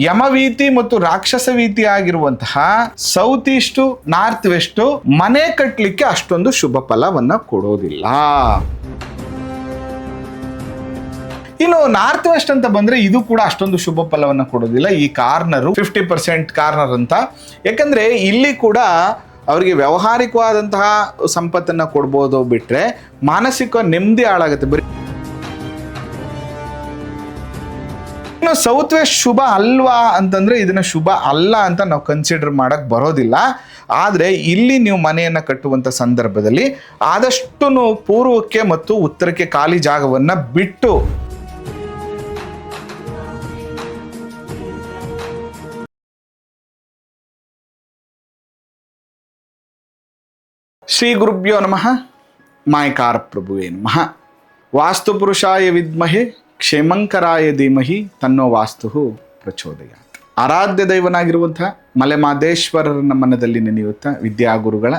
ಯಮವೀತಿ ಮತ್ತು ರಾಕ್ಷಸ ವೀತಿ ಆಗಿರುವಂತಹ ಸೌತ್ ಈಸ್ಟು ನಾರ್ತ್ ವೆಸ್ಟು ಮನೆ ಕಟ್ಟಲಿಕ್ಕೆ ಅಷ್ಟೊಂದು ಶುಭ ಫಲವನ್ನ ಕೊಡೋದಿಲ್ಲ. ಇನ್ನು ನಾರ್ತ್ ವೆಸ್ಟ್ ಅಂತ ಬಂದ್ರೆ ಇದು ಕೂಡ ಅಷ್ಟೊಂದು ಶುಭ ಫಲವನ್ನ ಕೊಡೋದಿಲ್ಲ. ಈ ಕಾರ್ನರ್ 50% ಕಾರ್ನರ್ ಅಂತ, ಯಾಕಂದ್ರೆ ಇಲ್ಲಿ ಕೂಡ ಅವರಿಗೆ ವ್ಯಾವಹಾರಿಕವಾದಂತಹ ಸಂಪತ್ತನ್ನ ಕೊಡ್ಬೋದು ಬಿಟ್ರೆ ಮಾನಸಿಕ ನೆಮ್ಮದಿ ಹಾಳಾಗುತ್ತೆ. ಬರೀ ಇನ್ನು ಸೌತ್ ವೆಸ್ಟ್ ಶುಭ ಅಲ್ವಾ ಅಂತಂದ್ರೆ ಇದನ್ನ ಶುಭ ಅಲ್ಲ ಅಂತ ನಾವು ಕನ್ಸಿಡರ್ ಮಾಡಕ್ ಬರೋದಿಲ್ಲ. ಆದರೆ ಇಲ್ಲಿ ನೀವು ಮನೆಯನ್ನು ಕಟ್ಟುವಂಥ ಸಂದರ್ಭದಲ್ಲಿ ಆದಷ್ಟು ಪೂರ್ವಕ್ಕೆ ಮತ್ತು ಉತ್ತರಕ್ಕೆ ಖಾಲಿ ಜಾಗವನ್ನು ಬಿಟ್ಟು ಶ್ರೀ ಗುರುಭ್ಯೋ ನಮಃ. ಮಾಯಕಾರ ಪ್ರಭುವೇ ನಮಃ. ವಾಸ್ತು ಪುರುಷಾಯ ವಿದ್ಮಹೆ ಕ್ಷೇಮಂಕರಾಯ ಧೀಮಹಿ ತನ್ನೋ ವಾಸ್ತು ಪ್ರಚೋದಯಾತ್. ಆರಾಧ್ಯ ದೈವನಾಗಿರುವಂಥ ಮಲೆಮಾದೇಶ್ವರರನ್ನ ಮನದಲ್ಲಿ ನೆನೆಯುತ್ತಾ ವಿದ್ಯಾಗುರುಗಳ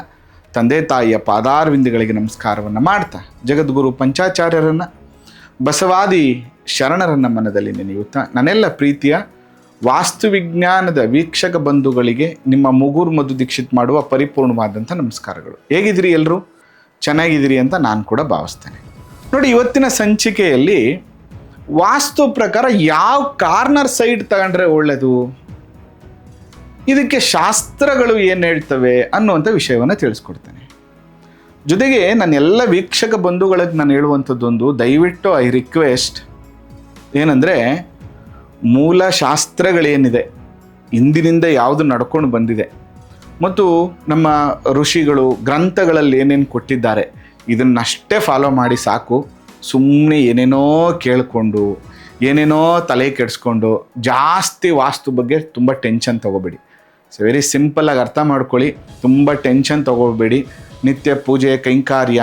ತಂದೆ ತಾಯಿಯ ಪಾದಾರವಿಂದಗಳಿಗೆ ನಮಸ್ಕಾರವನ್ನು ಮಾಡ್ತಾ ಜಗದ್ಗುರು ಪಂಚಾಚಾರ್ಯರನ್ನು ಬಸವಾದಿ ಶರಣರನ್ನ ಮನದಲ್ಲಿ ನೆನೆಯುತ್ತಾ ನನ್ನೆಲ್ಲ ಪ್ರೀತಿಯ ವಾಸ್ತುವಿಜ್ಞಾನದ ವೀಕ್ಷಕ ಬಂಧುಗಳಿಗೆ ನಿಮ್ಮ ಮುಗುರು ಮಧು ದೀಕ್ಷಿತ್ ಮಾಡುವ ಪರಿಪೂರ್ಣವಾದಂಥ ನಮಸ್ಕಾರಗಳು. ಹೇಗಿದ್ದೀರಿ ಎಲ್ಲರೂ? ಚೆನ್ನಾಗಿದ್ದೀರಿ ಅಂತ ನಾನು ಕೂಡ ಭಾವಿಸ್ತೇನೆ. ನೋಡಿ, ಇವತ್ತಿನ ಸಂಚಿಕೆಯಲ್ಲಿ ವಾಸ್ತು ಪ್ರಕಾರ ಯಾವ ಕಾರ್ನರ್ ಸೈಡ್ ತಗೊಂಡ್ರೆ ಒಳ್ಳೆಯದು, ಇದಕ್ಕೆ ಶಾಸ್ತ್ರಗಳು ಏನು ಹೇಳ್ತವೆ ಅನ್ನುವಂಥ ವಿಷಯವನ್ನು ತಿಳಿಸ್ಕೊಡ್ತೇನೆ. ಜೊತೆಗೆ ನನ್ನ ಎಲ್ಲ ವೀಕ್ಷಕ ಬಂಧುಗಳಿಗೆ ನಾನು ಹೇಳುವಂಥದ್ದೊಂದು, ದಯವಿಟ್ಟು ಐ ರಿಕ್ವೆಸ್ಟ್ ಏನಂದರೆ, ಮೂಲ ಶಾಸ್ತ್ರಗಳೇನಿದೆ ಇಂದಿನಿಂದ ಯಾವುದು ನಡ್ಕೊಂಡು ಬಂದಿದೆ ಮತ್ತು ನಮ್ಮ ಋಷಿಗಳು ಗ್ರಂಥಗಳಲ್ಲಿ ಏನೇನು ಕೊಟ್ಟಿದ್ದಾರೆ ಇದನ್ನಷ್ಟೇ ಫಾಲೋ ಮಾಡಿ ಸಾಕು. ಸುಮ್ಮನೆ ಏನೇನೋ ಕೇಳಿಕೊಂಡು ಏನೇನೋ ತಲೆ ಕೆಡಿಸ್ಕೊಂಡು ಜಾಸ್ತಿ ವಾಸ್ತು ಬಗ್ಗೆ ತುಂಬ ಟೆನ್ಷನ್ ತೊಗೋಬೇಡಿ. ವೆರಿ ಸಿಂಪಲ್ಲಾಗಿ ಅರ್ಥ ಮಾಡ್ಕೊಳ್ಳಿ. ತುಂಬ ಟೆನ್ಷನ್ ತೊಗೋಬೇಡಿ. ನಿತ್ಯ ಪೂಜೆ ಕೈಂಕಾರ್ಯ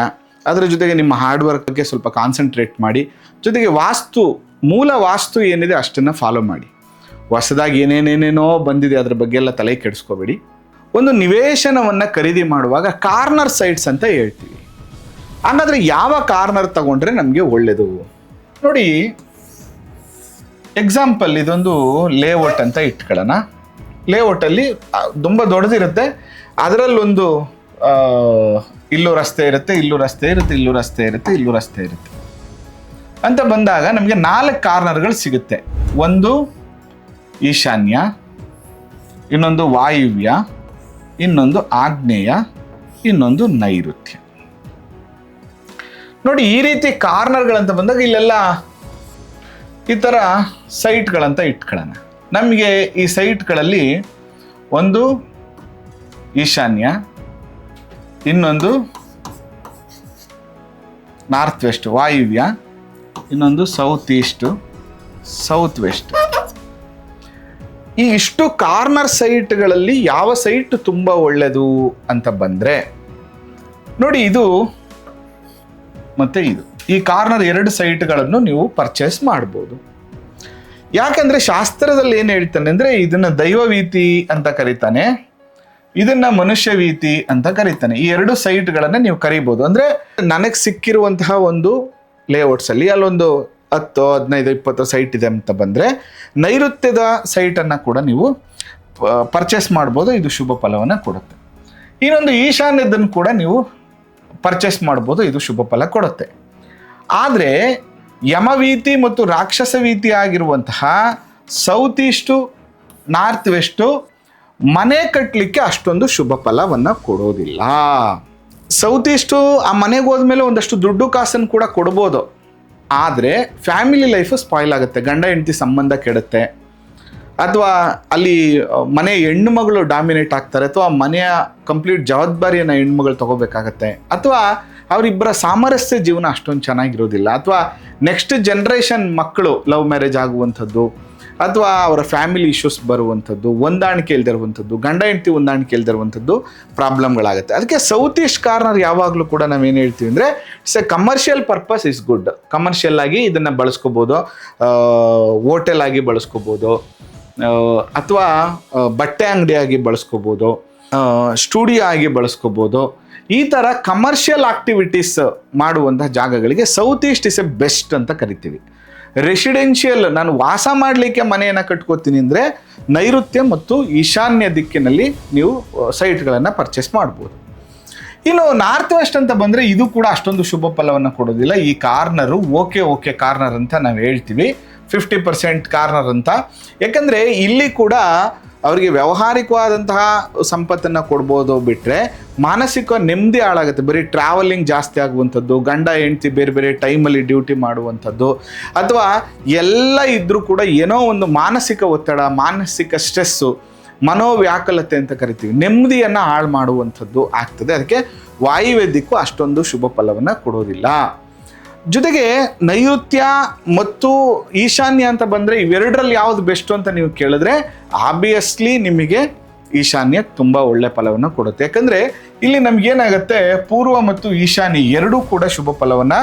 ಅದರ ಜೊತೆಗೆ ನಿಮ್ಮ ಹಾರ್ಡ್ ವರ್ಕ್ಗೆ ಸ್ವಲ್ಪ ಕಾನ್ಸಂಟ್ರೇಟ್ ಮಾಡಿ. ಜೊತೆಗೆ ಮೂಲ ವಾಸ್ತು ಏನಿದೆ ಅಷ್ಟನ್ನು ಫಾಲೋ ಮಾಡಿ. ಹೊಸದಾಗಿ ಏನೇನೇನೇನೋ ಬಂದಿದೆ ಅದ್ರ ಬಗ್ಗೆ ಎಲ್ಲ ತಲೆ ಕೆಡಿಸ್ಕೋಬೇಡಿ. ಒಂದು ನಿವೇಶನವನ್ನು ಖರೀದಿ ಮಾಡುವಾಗ ಕಾರ್ನರ್ ಸೈಟ್ಸ್ ಅಂತ ಹೇಳ್ತೀವಿ. ಹಾಗಾದರೆ ಯಾವ ಕಾರ್ನರ್ ತಗೊಂಡ್ರೆ ನಮಗೆ ಒಳ್ಳೆಯದು? ನೋಡಿ, ಎಕ್ಸಾಂಪಲ್ ಇದೊಂದು ಲೇಔಟ್ ಅಂತ ಇಟ್ಕೊಳ್ಳೋಣ. ಲೇಔಟಲ್ಲಿ ತುಂಬ ದೊಡ್ಡದಿರುತ್ತೆ. ಅದರಲ್ಲೊಂದು ಇಲ್ಲೂ ರಸ್ತೆ ಇರುತ್ತೆ, ಇಲ್ಲೂ ರಸ್ತೆ ಇರುತ್ತೆ, ಇಲ್ಲೂ ರಸ್ತೆ ಇರುತ್ತೆ, ಇಲ್ಲೂ ರಸ್ತೆ ಇರುತ್ತೆ ಅಂತ ಬಂದಾಗ ನಮಗೆ 4 ಕಾರ್ನರ್ಗಳು ಸಿಗುತ್ತೆ. ಒಂದು ಈಶಾನ್ಯ, ಇನ್ನೊಂದು ವಾಯುವ್ಯ, ಇನ್ನೊಂದು ಆಗ್ನೇಯ, ಇನ್ನೊಂದು ನೈಋತ್ಯ. ನೋಡಿ, ಈ ರೀತಿ ಕಾರ್ನರ್ಗಳಂತ ಬಂದಾಗ ಇಲ್ಲೆಲ್ಲ ಈ ಥರ ಸೈಟ್ಗಳಂತ ಇಟ್ಕೊಳ್ಳೋಣ. ನಮಗೆ ಈ ಸೈಟ್ಗಳಲ್ಲಿ ಒಂದು ಈಶಾನ್ಯ, ಇನ್ನೊಂದು ನಾರ್ತ್ ವೆಸ್ಟ್ ವಾಯುವ್ಯ, ಇನ್ನೊಂದು ಸೌತ್ ಈಸ್ಟು ಸೌತ್ ವೆಸ್ಟ್. ಈ ಇಷ್ಟು ಕಾರ್ನರ್ ಸೈಟ್ಗಳಲ್ಲಿ ಯಾವ ಸೈಟ್ ತುಂಬ ಒಳ್ಳೆಯದು ಅಂತ ಬಂದರೆ ನೋಡಿ, ಇದು ಮತ್ತು ಇದು, ಈ ಕಾರ್ನರ್ 2 ಸೈಟ್ಗಳನ್ನು ನೀವು ಪರ್ಚೇಸ್ ಮಾಡ್ಬೋದು. ಯಾಕಂದರೆ ಶಾಸ್ತ್ರದಲ್ಲಿ ಏನು ಹೇಳ್ತಾನೆ ಅಂದರೆ, ಇದನ್ನು ದೈವವೀತಿ ಅಂತ ಕರೀತಾನೆ, ಇದನ್ನು ಮನುಷ್ಯ ವೀತಿ ಅಂತ ಕರೀತಾನೆ. ಈ 2 ಸೈಟ್ಗಳನ್ನು ನೀವು ಕರಿಬೋದು. ಅಂದರೆ ನನಗೆ ಸಿಕ್ಕಿರುವಂತಹ ಒಂದು ಲೇಔಟ್ಸಲ್ಲಿ ಅಲ್ಲೊಂದು 10, 15, 20 ಸೈಟ್ ಇದೆ ಅಂತ ಬಂದರೆ ನೈಋತ್ಯದ ಸೈಟನ್ನು ಕೂಡ ನೀವು ಪರ್ಚೇಸ್ ಮಾಡ್ಬೋದು. ಇದು ಶುಭ ಫಲವನ್ನು ಕೊಡುತ್ತೆ. ಇನ್ನೊಂದು ಈಶಾನ್ಯದನ್ನು ಕೂಡ ನೀವು ಪರ್ಚೇಸ್ ಮಾಡ್ಬೋದು. ಇದು ಶುಭ ಫಲ ಕೊಡುತ್ತೆ. ಆದರೆ ಯಮವೀತಿ ಮತ್ತು ರಾಕ್ಷಸ ವೀತಿ ಆಗಿರುವಂತಹ ಸೌತ್ ಈಸ್ಟು ನಾರ್ತ್ ವೆಸ್ಟು ಮನೆ ಕಟ್ಟಲಿಕ್ಕೆ ಅಷ್ಟೊಂದು ಶುಭ ಫಲವನ್ನು ಕೊಡೋದಿಲ್ಲ. ಸೌತ್ ಈಸ್ಟು ಆ ಮನೆಗೆ ಹೋದ್ಮೇಲೆ ಒಂದಷ್ಟು ದುಡ್ಡು ಕಾಸನ್ನು ಕೂಡ ಕೊಡ್ಬೋದು. ಆದರೆ ಫ್ಯಾಮಿಲಿ ಲೈಫು ಸ್ಪಾಯ್ಲ್ ಆಗುತ್ತೆ, ಗಂಡ ಹೆಂಡತಿ ಸಂಬಂಧ ಕೆಡುತ್ತೆ, ಅಥವಾ ಅಲ್ಲಿ ಮನೆ ಹೆಣ್ಣು ಮಗಳು ಡಾಮಿನೇಟ್ ಆಗ್ತಾರೆ, ಅಥವಾ ಮನೆಯ ಕಂಪ್ಲೀಟ್ ಜವಾಬ್ದಾರಿಯನ್ನು ಹೆಣ್ಮಗಳು ತಗೋಬೇಕಾಗತ್ತೆ, ಅಥವಾ ಅವರಿಬ್ಬರ ಸಾಮರಸ್ಯ ಜೀವನ ಅಷ್ಟೊಂದು ಚೆನ್ನಾಗಿರೋದಿಲ್ಲ, ಅಥವಾ ನೆಕ್ಸ್ಟ್ ಜನ್ರೇಷನ್ ಮಕ್ಕಳು ಲವ್ ಮ್ಯಾರೇಜ್ ಆಗುವಂಥದ್ದು, ಅಥವಾ ಅವರ ಫ್ಯಾಮಿಲಿ ಇಶ್ಯೂಸ್ ಬರುವಂಥದ್ದು, ಹೊಂದಾಣಿಕೆ ಇಲ್ದಿರುವಂಥದ್ದು, ಗಂಡ ಹೆಂಡತಿ ಹೊಂದಾಣಿಕೆ ಇಲ್ದಿರುವಂಥದ್ದು ಪ್ರಾಬ್ಲಮ್ಗಳಾಗುತ್ತೆ. ಅದಕ್ಕೆ ಸೌತ್ ಈಸ್ಟ್ ಕಾರ್ನರ್ ಯಾವಾಗಲೂ ಕೂಡ ನಾವೇನು ಹೇಳ್ತೀವಿ ಅಂದರೆ, it's A commercial purpose is good. Commercial ಆಗಿ ಇದನ್ನು ಬಳಸ್ಕೋಬೋದು, ಹೋಟೆಲ್ ಆಗಿ ಬಳಸ್ಕೋಬೋದು, ಅಥವಾ ಬಟ್ಟೆ ಅಂಗಡಿಯಾಗಿ ಬಳಸ್ಕೋಬೋದು, ಸ್ಟುಡಿಯೋ ಆಗಿ ಬಳಸ್ಕೋಬೋದು. ಈ ಥರ ಕಮರ್ಷಿಯಲ್ ಆಕ್ಟಿವಿಟೀಸ್ ಮಾಡುವಂಥ ಜಾಗಗಳಿಗೆ south East is A best ಅಂತ ಕರಿತೀವಿ. ರೆಸಿಡೆನ್ಷಿಯಲ್ ನಾನು ವಾಸ ಮಾಡಲಿಕ್ಕೆ ಮನೆಯನ್ನು ಕಟ್ಕೋತೀನಿ ಅಂದರೆ ನೈಋತ್ಯ ಮತ್ತು ಈಶಾನ್ಯ ದಿಕ್ಕಿನಲ್ಲಿ ನೀವು ಸೈಟ್ಗಳನ್ನು ಪರ್ಚೇಸ್ ಮಾಡ್ಬೋದು. ಇನ್ನು ನಾರ್ತ್ ವೆಸ್ಟ್ ಅಂತ ಬಂದರೆ ಇದು ಕೂಡ ಅಷ್ಟೊಂದು ಶುಭ ಫಲವನ್ನು ಕೊಡೋದಿಲ್ಲ. ಈ ಕಾರ್ನರು ಓಕೆ ಕಾರ್ನರ್ ಅಂತ ನಾವು ಹೇಳ್ತೀವಿ, 50% ಕಾರ್ನರ್ ಅಂತ. ಯಾಕಂದರೆ ಇಲ್ಲಿ ಕೂಡ ಅವರಿಗೆ ವ್ಯಾವಹಾರಿಕವಾದಂತಹ ಸಂಪತ್ತನ್ನು ಕೊಡ್ಬೋದು, ಬಿಟ್ಟರೆ ಮಾನಸಿಕ ನೆಮ್ಮದಿ ಹಾಳಾಗುತ್ತೆ. ಬರೀ ಟ್ರಾವೆಲಿಂಗ್ ಜಾಸ್ತಿ ಆಗುವಂಥದ್ದು, ಗಂಡ ಹೆಂಡತಿ ಬೇರೆ ಬೇರೆ ಟೈಮಲ್ಲಿ ಡ್ಯೂಟಿ ಮಾಡುವಂಥದ್ದು, ಅಥವಾ ಎಲ್ಲ ಇದ್ದರೂ ಕೂಡ ಏನೋ ಒಂದು ಮಾನಸಿಕ ಒತ್ತಡ, ಮಾನಸಿಕ ಸ್ಟ್ರೆಸ್ಸು, ಮನೋವ್ಯಾಕುಲತೆ ಅಂತ ಕರಿತೀವಿ, ನೆಮ್ಮದಿಯನ್ನು ಹಾಳು ಮಾಡುವಂಥದ್ದು ಆಗ್ತದೆ. ಅದಕ್ಕೆ ವಾಯುವ್ಯ ದಿಕ್ಕು ಅಷ್ಟೊಂದು ಶುಭ ಫಲವನ್ನು ಕೊಡೋದಿಲ್ಲ. ಜೊತೆಗೆ ನೈಋತ್ಯ ಮತ್ತು ಈಶಾನ್ಯ ಅಂತ ಬಂದರೆ ಇವೆರಡರಲ್ಲಿ ಯಾವುದು ಬೆಸ್ಟು ಅಂತ ನೀವು ಕೇಳಿದ್ರೆ ಆಬ್ವಿಯಸ್ಲಿ ನಿಮಗೆ ಈಶಾನ್ಯ ತುಂಬ ಒಳ್ಳೆ ಫಲವನ್ನು ಕೊಡುತ್ತೆ. ಯಾಕಂದರೆ ಇಲ್ಲಿ ನಮಗೇನಾಗುತ್ತೆ, ಪೂರ್ವ ಮತ್ತು ಈಶಾನ್ಯ ಎರಡೂ ಕೂಡ ಶುಭ ಫಲವನ್ನು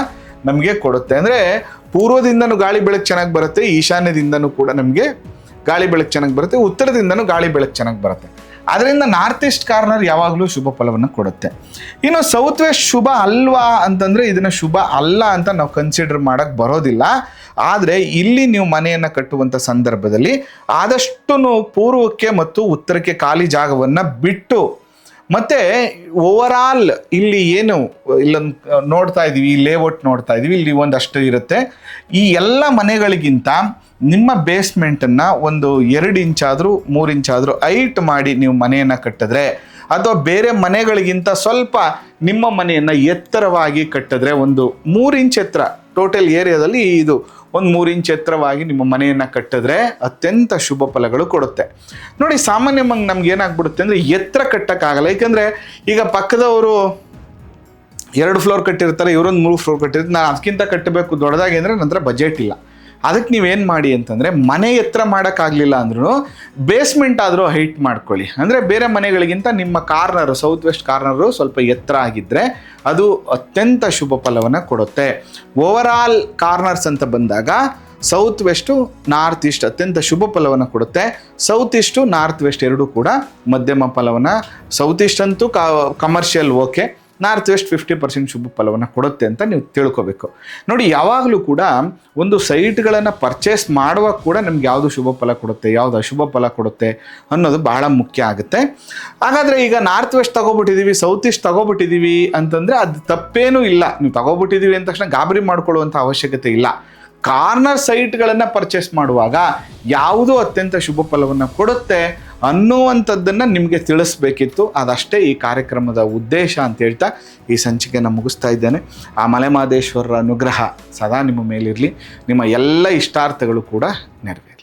ನಮಗೆ ಕೊಡುತ್ತೆ. ಅಂದರೆ ಪೂರ್ವದಿಂದನೂ ಗಾಳಿ ಬೆಳಕು ಚೆನ್ನಾಗಿ ಬರುತ್ತೆ, ಈಶಾನ್ಯದಿಂದನೂ ಕೂಡ ನಮಗೆ ಗಾಳಿ ಬೆಳಕು ಚೆನ್ನಾಗಿ ಬರುತ್ತೆ, ಉತ್ತರದಿಂದನೂ ಗಾಳಿ ಬೆಳಕು ಚೆನ್ನಾಗಿ ಬರುತ್ತೆ. ಅದರಿಂದ ನಾರ್ತ್ ಈಸ್ಟ್ ಕಾರ್ನರ್ ಯಾವಾಗಲೂ ಶುಭ ಫಲವನ್ನು ಕೊಡುತ್ತೆ. ಇನ್ನು ಸೌತ್ ವೆಸ್ಟ್ ಶುಭ ಅಲ್ವಾ ಅಂತಂದರೆ ಇದನ್ನು ಶುಭ ಅಲ್ಲ ಅಂತ ನಾವು ಕನ್ಸಿಡರ್ ಮಾಡೋಕ್ಕೆ ಬರೋದಿಲ್ಲ. ಆದರೆ ಇಲ್ಲಿ ನೀವು ಮನೆಯನ್ನು ಕಟ್ಟುವಂಥ ಸಂದರ್ಭದಲ್ಲಿ ಆದಷ್ಟು ಪೂರ್ವಕ್ಕೆ ಮತ್ತು ಉತ್ತರಕ್ಕೆ ಖಾಲಿ ಜಾಗವನ್ನು ಬಿಟ್ಟು, ಮತ್ತು ಓವರಾಲ್ ಇಲ್ಲಿ ಏನು ಇಲ್ಲೊಂದು ನೋಡ್ತಾ ಇದ್ದೀವಿ, ಈ ಲೇಔಟ್ ನೋಡ್ತಾ ಇದ್ದೀವಿ, ಇಲ್ಲಿ ಒಂದಷ್ಟು ಇರುತ್ತೆ. ಈ ಎಲ್ಲ ಮನೆಗಳಿಗಿಂತ ನಿಮ್ಮ ಬೇಸ್ಮೆಂಟನ್ನು ಒಂದು 2 ಇಂಚಾದರೂ 3 ಇಂಚಾದರೂ ಹೈಟ್ ಮಾಡಿ ನೀವು ಮನೆಯನ್ನು ಕಟ್ಟಿದ್ರೆ, ಅಥವಾ ಬೇರೆ ಮನೆಗಳಿಗಿಂತ ಸ್ವಲ್ಪ ನಿಮ್ಮ ಮನೆಯನ್ನು ಎತ್ತರವಾಗಿ ಕಟ್ಟಿದ್ರೆ, ಒಂದು 3 ಇಂಚ್ ಎತ್ತರ, ಟೋಟಲ್ ಏರಿಯಾದಲ್ಲಿ ಇದು ಒಂದು 3 ಇಂಚ್ ಎತ್ತರವಾಗಿ ನಿಮ್ಮ ಮನೆಯನ್ನು ಕಟ್ಟಿದ್ರೆ ಅತ್ಯಂತ ಶುಭ ಫಲಗಳು ಕೊಡುತ್ತೆ. ನೋಡಿ, ಸಾಮಾನ್ಯವಾಗಿ ನಮ್ಗೆ ಏನಾಗ್ಬಿಡುತ್ತೆ ಅಂದರೆ ಎತ್ತರ ಕಟ್ಟೋಕ್ಕಾಗಲ್ಲ. ಏಕೆಂದರೆ ಈಗ ಪಕ್ಕದವರು 2 ಫ್ಲೋರ್ ಕಟ್ಟಿರ್ತಾರೆ, ಇವರೊಂದು 3 ಫ್ಲೋರ್ ಕಟ್ಟಿರ್ತಾರೆ. ನಾನು ಅದಕ್ಕಿಂತ ಕಟ್ಟಬೇಕು ದೊಡ್ಡದಾಗಿ ಅಂದರೆ ನಂತರ ಬಜೆಟ್ ಇಲ್ಲ. ಅದಕ್ಕೆ ನೀವೇನು ಮಾಡಿ ಅಂತಂದರೆ, ಮನೆ ಎತ್ತರ ಮಾಡೋಕ್ಕಾಗಲಿಲ್ಲ ಅಂದ್ರೂ ಬೇಸ್ಮೆಂಟ್ ಆದರೂ ಹೈಟ್ ಮಾಡ್ಕೊಳ್ಳಿ. ಅಂದರೆ ಬೇರೆ ಮನೆಗಳಿಗಿಂತ ನಿಮ್ಮ ಕಾರ್ನರು, ಸೌತ್ ವೆಸ್ಟ್ ಕಾರ್ನರು ಸ್ವಲ್ಪ ಎತ್ತರ ಆಗಿದ್ದರೆ ಅದು ಅತ್ಯಂತ ಶುಭ ಫಲವನ್ನು ಕೊಡುತ್ತೆ. ಓವರಾಲ್ ಕಾರ್ನರ್ಸ್ ಅಂತ ಬಂದಾಗ ಸೌತ್ ವೆಸ್ಟು ನಾರ್ತ್ ಈಸ್ಟ್ ಅತ್ಯಂತ ಶುಭ ಫಲವನ್ನು ಕೊಡುತ್ತೆ. ಸೌತ್ ಈಸ್ಟು ನಾರ್ತ್ ವೆಸ್ಟ್ ಎರಡೂ ಕೂಡ ಮಧ್ಯಮ ಫಲವನ್ನು, ಸೌತ್ ಈಸ್ಟ್ ಅಂತೂ ಕಮರ್ಷಿಯಲ್ ಓಕೆ, ನಾರ್ತ್ ವೆಸ್ಟ್ 50% ಶುಭ ಫಲವನ್ನು ಕೊಡುತ್ತೆ ಅಂತ ನೀವು ತಿಳ್ಕೊಬೇಕು. ನೋಡಿ, ಯಾವಾಗಲೂ ಕೂಡ ಒಂದು ಸೈಟ್ಗಳನ್ನು ಪರ್ಚೇಸ್ ಮಾಡುವಾಗ ಕೂಡ ನಮ್ಗೆ ಯಾವುದು ಶುಭ ಫಲ ಕೊಡುತ್ತೆ, ಯಾವುದು ಅಶುಭ ಫಲ ಕೊಡುತ್ತೆ ಅನ್ನೋದು ಬಹಳ ಮುಖ್ಯ ಆಗುತ್ತೆ. ಹಾಗಾದರೆ ಈಗ ನಾರ್ತ್ ವೆಸ್ಟ್ ತಗೋಬಿಟ್ಟಿದ್ದೀವಿ, ಸೌತ್ ಈಸ್ಟ್ ತಗೋಬಿಟ್ಟಿದ್ದೀವಿ ಅಂತಂದರೆ ಅದು ತಪ್ಪೇನೂ ಇಲ್ಲ. ನೀವು ತಗೋಬಿಟ್ಟಿದ್ದೀವಿ ಅಂದ ತಕ್ಷಣ ಗಾಬರಿ ಮಾಡ್ಕೊಳ್ಳುವಂಥ ಅವಶ್ಯಕತೆ ಇಲ್ಲ. ಕಾರ್ನರ್ ಸೈಟ್ಗಳನ್ನು ಪರ್ಚೇಸ್ ಮಾಡುವಾಗ ಯಾವುದು ಅತ್ಯಂತ ಶುಭ ಫಲವನ್ನು ಕೊಡುತ್ತೆ ಅನ್ನುವಂಥದ್ದನ್ನು ನಿಮಗೆ ತಿಳಿಸ್ಬೇಕಿತ್ತು. ಅದಷ್ಟೇ ಈ ಕಾರ್ಯಕ್ರಮದ ಉದ್ದೇಶ ಅಂತ ಹೇಳ್ತಾ ಈ ಸಂಚಿಕೆಯನ್ನು ಮುಗಿಸ್ತಾ ಇದ್ದೇನೆ. ಆ ಮಲೆಮಹದೇಶ್ವರರ ಅನುಗ್ರಹ ಸದಾ ನಿಮ್ಮ ಮೇಲಿರಲಿ. ನಿಮ್ಮ ಎಲ್ಲ ಇಷ್ಟಾರ್ಥಗಳು ಕೂಡ ನೆರವೇರಲಿ.